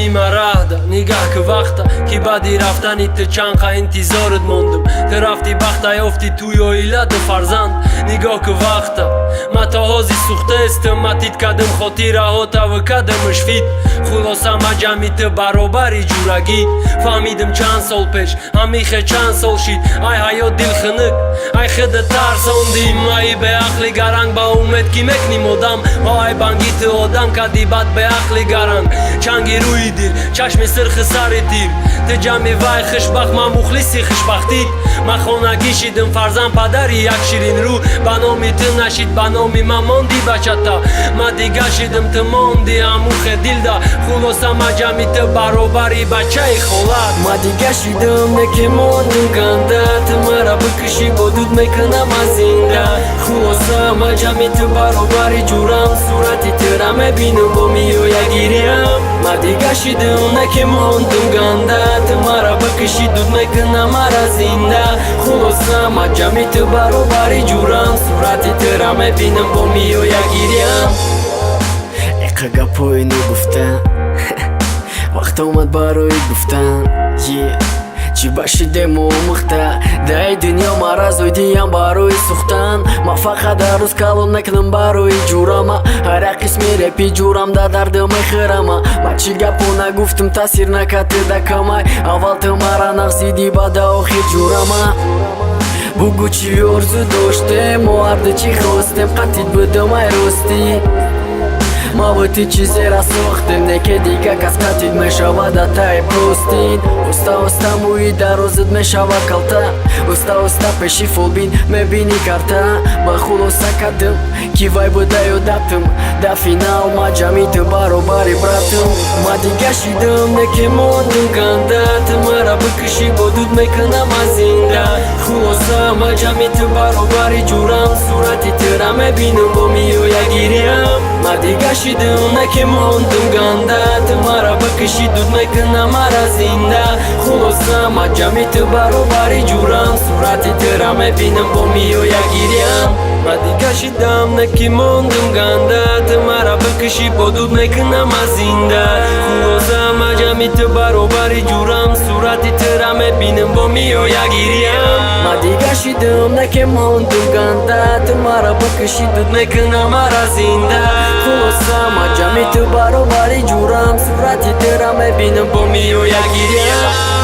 میمرد نگاه که وقتا که بعدی رفتنی تو چند خواهی انتظارت موندم تو رفتی بختا یافتی توی ایلت فرزند نگاه که وقتا ما تا حاضی سوخته استم ما تید کدم خاطی راهاتا و کدمش فید خلاصا ما جمعیت برابری جورگی فهمیدم چند سال پیش همیخه چند سال شید ای حیات دل خنک ای خد ترساندیم ای به عقل گرنگ با امید کی مکنیم آدم ای بانگیت آدم کدی بد به عقل گرنگ چنگی روی دل چشم سرخ سر دیر ته جمعی وای خشبخت ما مخلصی خشبختی ما خانگی شیدم فرزن پدری یک شیرین رو بنامی تو نشید بنامی ما ماندی بچتا ما دیگه شیدم تو ماندی اموخ دیل دا خلاصا ما جمعی تو برابری بچه خولد ما دیگه شیدم نکی ماندم گنده تو مرا بکشی بدود میکنم از اینده خلاصا ما جمعی تو برابری جورم صورتی ترم بینم با میو یگیریم ما دیگه شیدم نکی ماندم گنده تو مرا بکشی دود میکنم از اینده خلاصا ما جمعی تو برابری جورم صورتی ترم بینم با میو یگیریم اقا گپو اینو گفتن وقت اومد برای گفتن چی باشیدم و مخته دای دنیا مرا زودیم برای سوختن ما فقط در روز کلون نکنم برای جورم هر قسمی رپی جورم دا درد میخرم ما چی گپو نگفتم تاثیر نکته دکمای اول تو مرا نغزیدی بعد آخر جورم بگو چی ارزو داشتم و هرده چی خواستم قطید بدم ای راستی ما با تی چیزی را ساختیم نکه دیگه کس قطید میشود تای پروستین استا موی در روزت میشود کلتا استا پیشی فول بین میبینی کرتا با خلوصا کدم کی وای بوده و داتم دا فینال ما جمعی تو برابری براتم ما دیگه شیدم نکه موندم گنده تو مرا بکشی بدود میکنم از اینده خلاصا ما جمعی تو برابری جورم صورتی ترم میبینم با میو یگیریم ما دیگه شیدم نکه موندم گنده تو مرا بکشی دود میکنم از اینده خلاصا ما جمعی تو برابری جورم صورتی ترم میبینم با میو یگیریم ما دیگه شیدم نکه موندم گنده تو مرا بکشی بدود میکنم از اینده خلاصا ما جمعی تو برابری جورم صورتی ترم میبینم با میو یگیریم ما دیگه شیدم نکه موندم گنده تو مرا بکشی دود میکنم از اینده خلاصا ما جمعی تو برابری جورم صورتی ترم میبینم با میو یگیریم